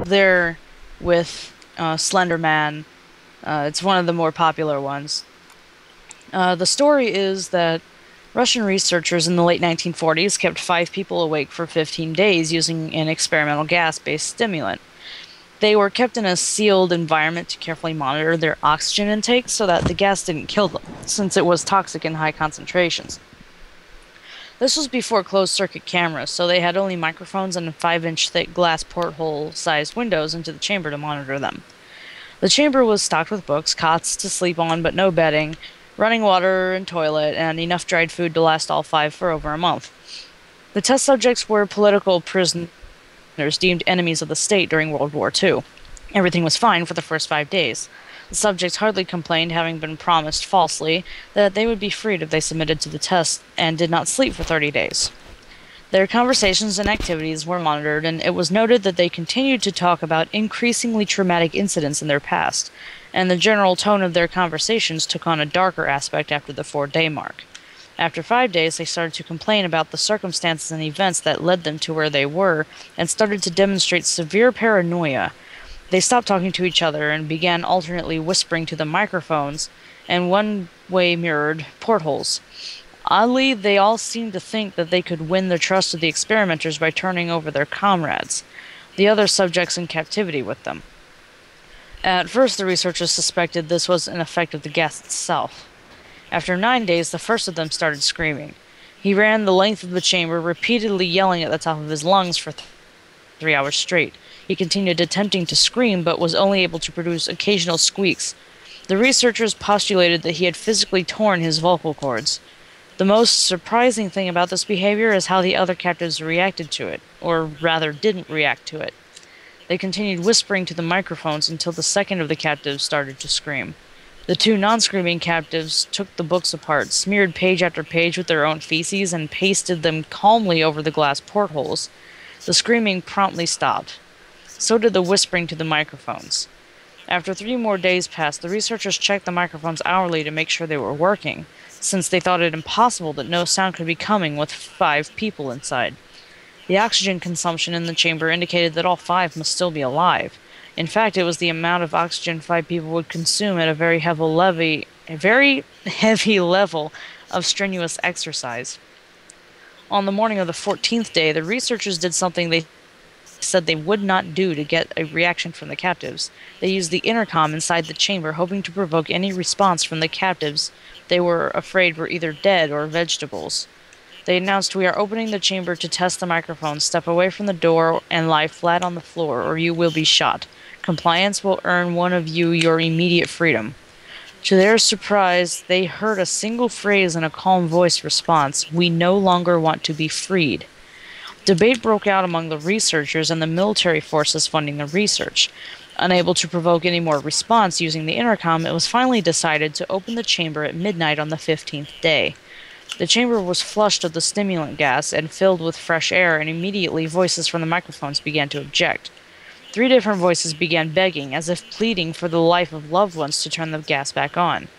there with Slender Man. It's one of the more popular ones. The story is that Russian researchers in the late 1940s kept 5 people awake for 15 days using an experimental gas-based stimulant. They were kept in a sealed environment to carefully monitor their oxygen intake so that the gas didn't kill them, since it was toxic in high concentrations. This was before closed-circuit cameras, so they had only microphones and 5-inch thick glass porthole-sized windows into the chamber to monitor them. The chamber was stocked with books, cots to sleep on but no bedding, running water and toilet, and enough dried food to last all 5 for over a month. The test subjects were political prisoners deemed enemies of the state during World War II. Everything was fine for the first 5 days. The subjects hardly complained, having been promised falsely that they would be freed if they submitted to the test and did not sleep for 30 days. Their conversations and activities were monitored, and it was noted that they continued to talk about increasingly traumatic incidents in their past, and the general tone of their conversations took on a darker aspect after the 4-day mark. After 5 days, they started to complain about the circumstances and events that led them to where they were, and started to demonstrate severe paranoia. They stopped talking to each other and began alternately whispering to the microphones and one-way mirrored portholes. Oddly, they all seemed to think that they could win the trust of the experimenters by turning over their comrades, the other subjects in captivity with them. At first, the researchers suspected this was an effect of the gas itself. After 9 days, the first of them started screaming. He ran the length of the chamber, repeatedly yelling at the top of his lungs for 3 hours straight. He continued attempting to scream, but was only able to produce occasional squeaks. The researchers postulated that he had physically torn his vocal cords. The most surprising thing about this behavior is how the other captives reacted to it, or rather didn't react to it. They continued whispering to the microphones until the second of the captives started to scream. The 2 non-screaming captives took the books apart, smeared page after page with their own feces, and pasted them calmly over the glass portholes. The screaming promptly stopped. So did the whispering to the microphones. After 3 more days passed, the researchers checked the microphones hourly to make sure they were working, since they thought it impossible that no sound could be coming with 5 people inside. The oxygen consumption in the chamber indicated that all 5 must still be alive. In fact, it was the amount of oxygen 5 people would consume at a very heavy level of strenuous exercise. On the morning of the 14th day, the researchers did something they said they would not do to get a reaction from the captives. They used the intercom inside the chamber, hoping to provoke any response from the captives they were afraid were either dead or vegetables. They announced, "We are opening the chamber to test the microphone. Step away from the door and lie flat on the floor, or you will be shot. Compliance will earn one of you your immediate freedom." To their surprise, they heard a single phrase in a calm voice response: "We no longer want to be freed." Debate broke out among the researchers and the military forces funding the research. Unable to provoke any more response using the intercom, it was finally decided to open the chamber at midnight on the 15th day. The chamber was flushed of the stimulant gas and filled with fresh air, and immediately voices from the microphones began to object. 3 different voices began begging, as if pleading for the life of loved ones, to turn the gas back on.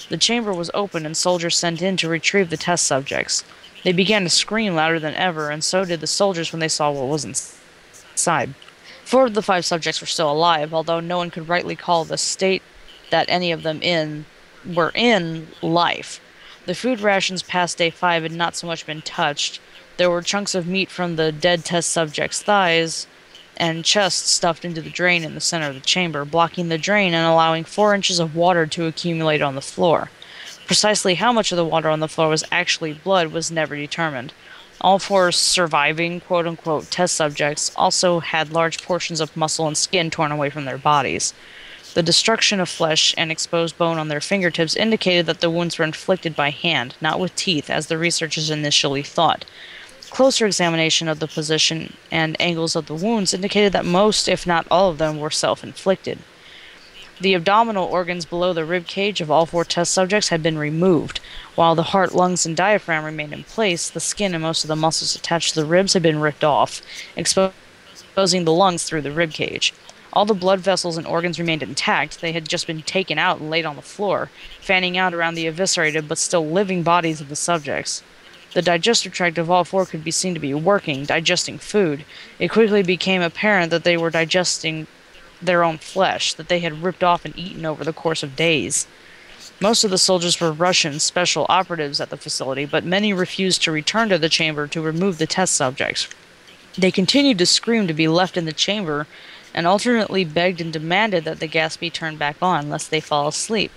The chamber was opened and soldiers sent in to retrieve the test subjects. They began to scream louder than ever, and so did the soldiers when they saw what was inside. 4 of the 5 subjects were still alive, although no one could rightly call the state that any of them were in life. The food rations past day 5 had not so much been touched. There were chunks of meat from the dead test subjects' thighs and chest stuffed into the drain in the center of the chamber, blocking the drain and allowing 4 inches of water to accumulate on the floor. Precisely how much of the water on the floor was actually blood was never determined. All 4 surviving quote-unquote test subjects also had large portions of muscle and skin torn away from their bodies. The destruction of flesh and exposed bone on their fingertips indicated that the wounds were inflicted by hand, not with teeth, as the researchers initially thought. Closer examination of the position and angles of the wounds indicated that most, if not all of them, were self-inflicted. The abdominal organs below the rib cage of all 4 test subjects had been removed. While the heart, lungs, and diaphragm remained in place, the skin and most of the muscles attached to the ribs had been ripped off, exposing the lungs through the rib cage. All the blood vessels and organs remained intact. They had just been taken out and laid on the floor, fanning out around the eviscerated but still living bodies of the subjects. The digestive tract of all four could be seen to be working, digesting food. It quickly became apparent that they were digesting their own flesh, that they had ripped off and eaten over the course of days. Most of the soldiers were Russian special operatives at the facility, but many refused to return to the chamber to remove the test subjects. They continued to scream to be left in the chamber and alternately begged and demanded that the gas be turned back on, lest they fall asleep.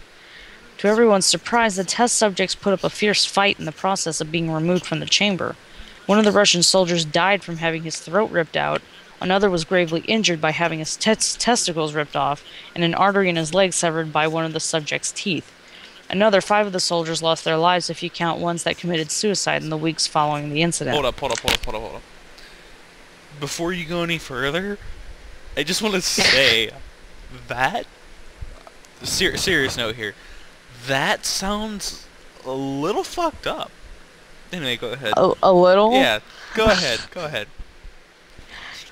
To everyone's surprise, the test subjects put up a fierce fight in the process of being removed from the chamber. One of the Russian soldiers died from having his throat ripped out, another was gravely injured by having his testicles ripped off, and an artery in his leg severed by one of the subject's teeth. Another 5 of the soldiers lost their lives if you count ones that committed suicide in the weeks following the incident. Hold up. Before you go any further, I just want to say that serious note here. That sounds a little fucked up. Anyway, go ahead. A little? Yeah, go ahead.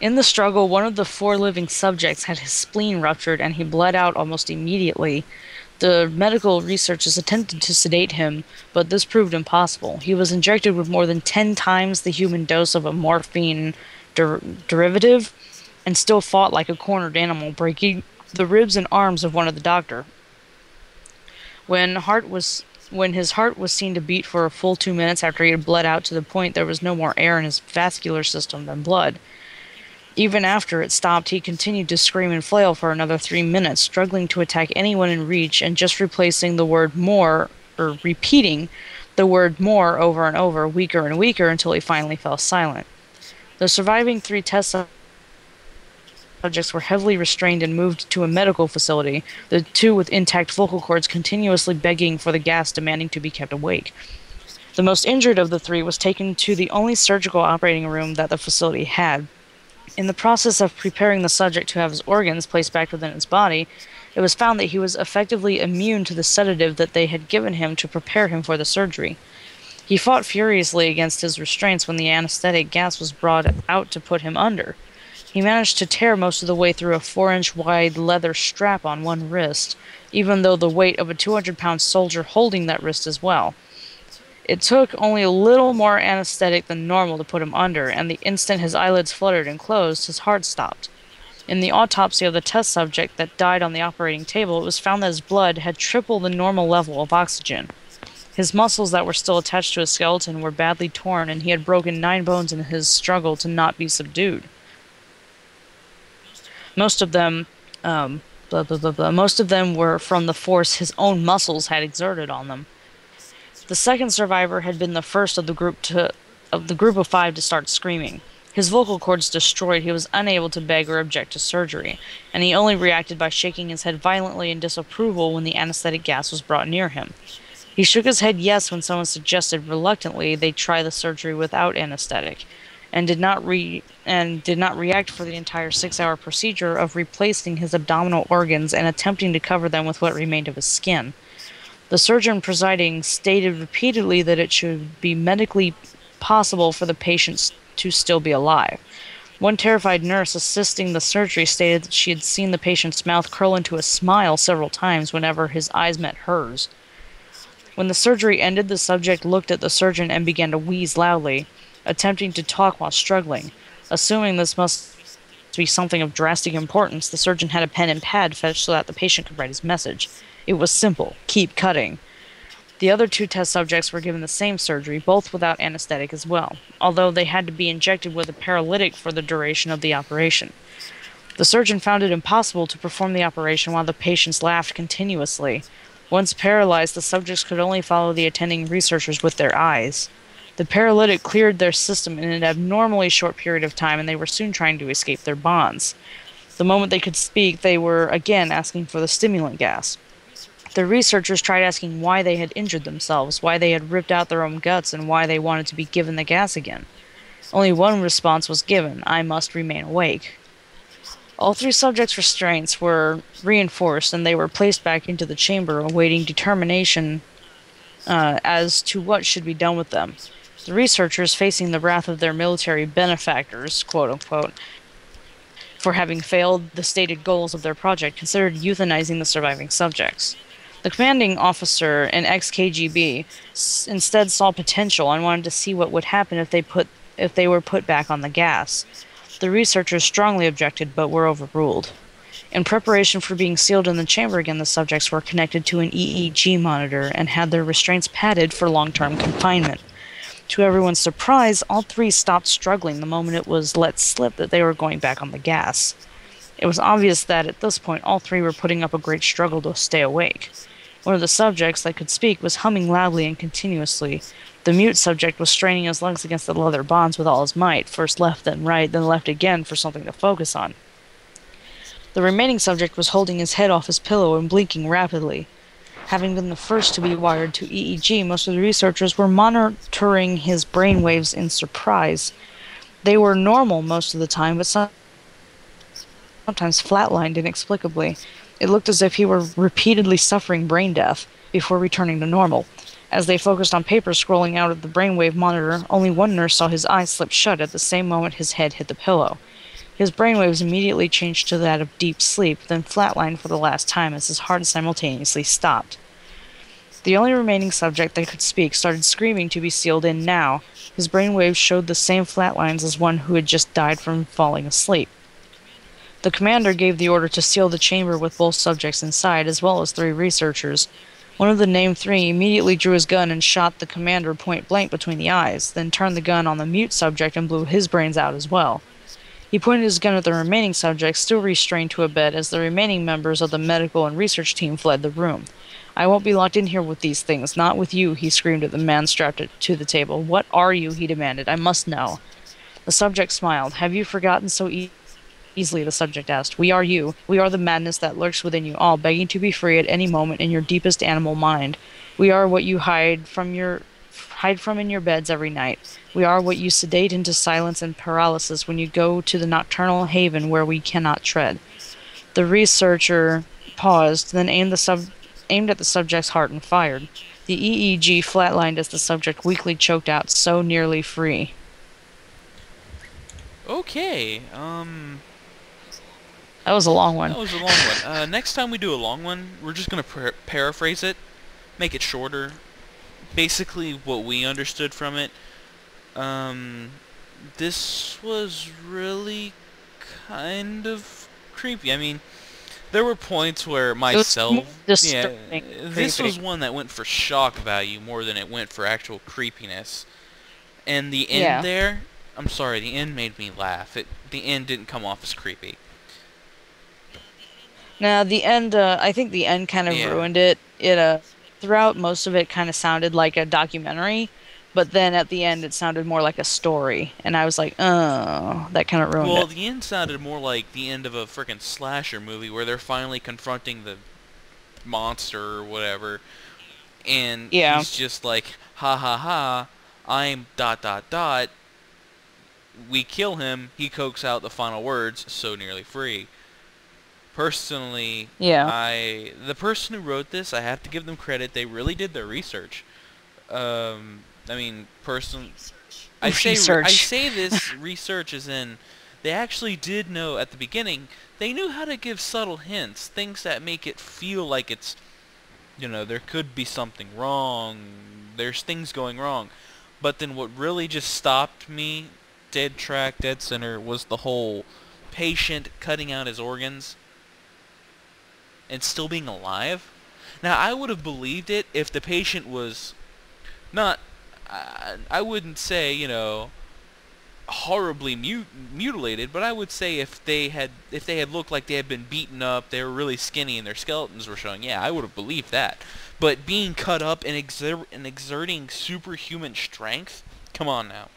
In the struggle, one of the 4 living subjects had his spleen ruptured and he bled out almost immediately. The medical researchers attempted to sedate him, but this proved impossible. He was injected with more than 10 times the human dose of a morphine derivative and still fought like a cornered animal, breaking the ribs and arms of one of the doctor. When his heart was seen to beat for a full 2 minutes after he had bled out to the point there was no more air in his vascular system than blood. Even after it stopped, he continued to scream and flail for another 3 minutes, struggling to attack anyone in reach and just repeating the word more over and over, weaker and weaker, until he finally fell silent. The surviving 3 test subjects were heavily restrained and moved to a medical facility, the 2 with intact vocal cords continuously begging for the gas, demanding to be kept awake. The most injured of the 3 was taken to the only surgical operating room that the facility had. In the process of preparing the subject to have his organs placed back within his body, it was found that he was effectively immune to the sedative that they had given him to prepare him for the surgery. He fought furiously against his restraints when the anesthetic gas was brought out to put him under. He managed to tear most of the way through a 4-inch wide leather strap on one wrist, even though the weight of a 200-pound soldier holding that wrist as well. It took only a little more anesthetic than normal to put him under, and the instant his eyelids fluttered and closed, his heart stopped. In the autopsy of the test subject that died on the operating table, it was found that his blood had triple the normal level of oxygen. His muscles that were still attached to his skeleton were badly torn, and he had broken 9 bones in his struggle to not be subdued. Most of them were from the force his own muscles had exerted on them. The second survivor had been the first of the group of 5 to start screaming. His vocal cords destroyed, he was unable to beg or object to surgery, and he only reacted by shaking his head violently in disapproval when the anesthetic gas was brought near him. He shook his head yes when someone suggested reluctantly they try the surgery without anesthetic, and did not react for the entire 6-hour procedure of replacing his abdominal organs and attempting to cover them with what remained of his skin. The surgeon presiding stated repeatedly that it should be medically possible for the patients to still be alive. One terrified nurse assisting the surgery stated that she had seen the patient's mouth curl into a smile several times whenever his eyes met hers. When the surgery ended, the subject looked at the surgeon and began to wheeze loudly, attempting to talk while struggling. Assuming this must be something of drastic importance, the surgeon had a pen and pad fetched so that the patient could write his message. It was simple: keep cutting. The other 2 test subjects were given the same surgery, both without anesthetic as well, although they had to be injected with a paralytic for the duration of the operation. The surgeon found it impossible to perform the operation while the patients laughed continuously. Once paralyzed, the subjects could only follow the attending researchers with their eyes. The paralytic cleared their system in an abnormally short period of time, and they were soon trying to escape their bonds. The moment they could speak, they were again asking for the stimulant gas. The researchers tried asking why they had injured themselves, why they had ripped out their own guts, and why they wanted to be given the gas again. Only one response was given: I must remain awake. All 3 subjects' restraints were reinforced, and they were placed back into the chamber, awaiting determination as to what should be done with them. The researchers, facing the wrath of their military benefactors, quote-unquote, for having failed the stated goals of their project, considered euthanizing the surviving subjects. The commanding officer, an ex-KGB, instead saw potential and wanted to see what would happen if they were put back on the gas. The researchers strongly objected, but were overruled. In preparation for being sealed in the chamber again, the subjects were connected to an EEG monitor and had their restraints padded for long-term confinement. To everyone's surprise, all three stopped struggling the moment it was let slip that they were going back on the gas. It was obvious that, at this point, all three were putting up a great struggle to stay awake. One of the subjects that could speak was humming loudly and continuously. The mute subject was straining his legs against the leather bonds with all his might, first left, then right, then left again for something to focus on. The remaining subject was holding his head off his pillow and blinking rapidly. Having been the first to be wired to EEG, most of the researchers were monitoring his brainwaves in surprise. They were normal most of the time, but sometimes flatlined inexplicably. It looked as if he were repeatedly suffering brain death before returning to normal. As they focused on papers scrolling out of the brainwave monitor, only one nurse saw his eyes slip shut at the same moment his head hit the pillow. His brainwaves immediately changed to that of deep sleep, then flatlined for the last time as his heart simultaneously stopped. The only remaining subject that could speak started screaming to be sealed in now. His brainwaves showed the same flatlines as one who had just died from falling asleep. The commander gave the order to seal the chamber with both subjects inside, as well as 3 researchers. One of the named 3 immediately drew his gun and shot the commander point blank between the eyes, then turned the gun on the mute subject and blew his brains out as well. He pointed his gun at the remaining subjects, still restrained to a bed, as the remaining members of the medical and research team fled the room. "I won't be locked in here with these things, not with you," he screamed at the man strapped to the table. "What are you?" he demanded. "I must know." The subject smiled. "Have you forgotten so easily?" the subject asked. "We are you. We are the madness that lurks within you all, begging to be free at any moment in your deepest animal mind. We are what you hide from in your beds every night. We are what you sedate into silence and paralysis when you go to the nocturnal haven where we cannot tread." The researcher paused, then aimed at the subject's heart and fired. The EEG flatlined as the subject weakly choked out, "So nearly free." Okay, That was a long one. that was a long one. Next time we do a long one, we're just gonna paraphrase it, make it shorter. Basically, what we understood from it. This was really kind of creepy. I mean, there were points where myself, yeah, this was one that went for shock value more than it went for actual creepiness. And the end there, I'm sorry, the end made me laugh. The end didn't come off as creepy. Now, the end, I think the end kind of ruined it. Throughout most of it kind of sounded like a documentary, but then at the end it sounded more like a story, and I was like, oh, that kind of ruined it. Well, the end sounded more like the end of a frickin' slasher movie where they're finally confronting the monster or whatever, and he's just like, ha ha ha, I'm ... We kill him, he coaxes out the final words, "So nearly free." Personally, the person who wrote this, I have to give them credit. They really did their research. I mean, I say this research as in they actually did know at the beginning. They knew how to give subtle hints, things that make it feel like it's, there could be something wrong. There's things going wrong. But then what really just stopped me, dead track, dead center, was the whole patient cutting out his organs and still being alive. Now, I would have believed it if the patient was not, I wouldn't say, horribly mutilated, but I would say if they had looked like they had been beaten up, they were really skinny, and their skeletons were showing, yeah, I would have believed that. But being cut up and exerting superhuman strength, come on now.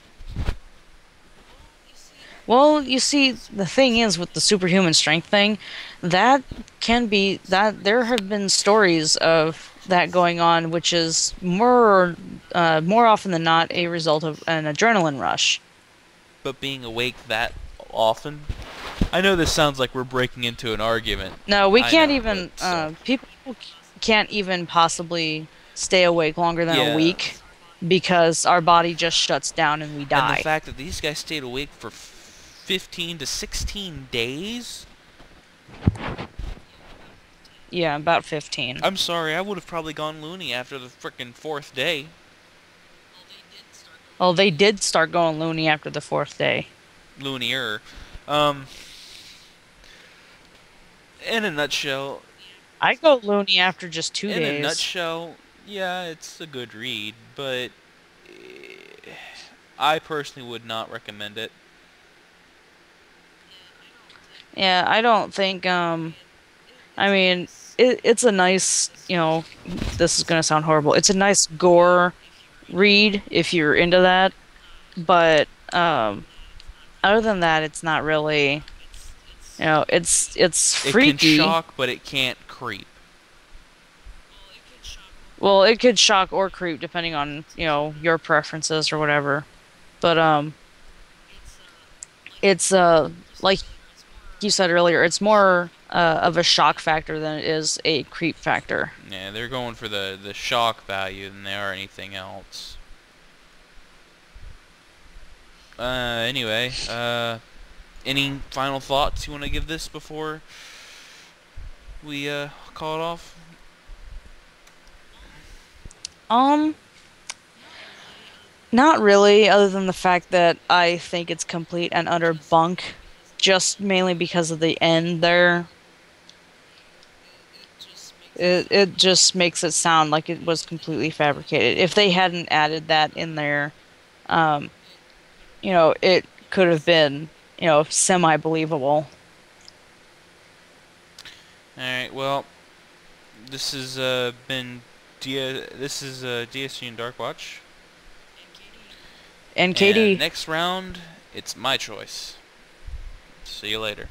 Well, you see, the thing is with the superhuman strength thing, that there have been stories of that going on, which is more often than not a result of an adrenaline rush. But being awake that often? I know this sounds like we're breaking into an argument. No, we can't even, people can't even possibly stay awake longer than a week because our body just shuts down and we die. And the fact that these guys stayed awake for 15 to 16 days? Yeah, about 15. I'm sorry, I would have probably gone loony after the frickin' fourth day. Well, they did start going loony after the fourth day. Loonier. Um, in a nutshell, I go loony after just two in a days. nutshell, yeah, it's a good read, but I personally would not recommend it. Yeah, I don't think, I mean, it's a nice, this is gonna sound horrible. It's a nice gore read if you're into that, but other than that, it's not really, it's It can freaky. shock, but it can't creep. Well, it could shock or creep depending on, your preferences or whatever. But it's like you said earlier, it's more of a shock factor than it is a creep factor. Yeah, they're going for the shock value than they are anything else. Anyway, any final thoughts you want to give this before we call it off? Um, Not really, other than the fact that I think it's complete and utter bunk, just mainly because of the end there. It just makes it sound like it was completely fabricated. If they hadn't added that in there, um, it could have been, semi-believable. All right. Well, this has been this is DSG and Dark Watch, And and Katie, next round it's my choice. See you later.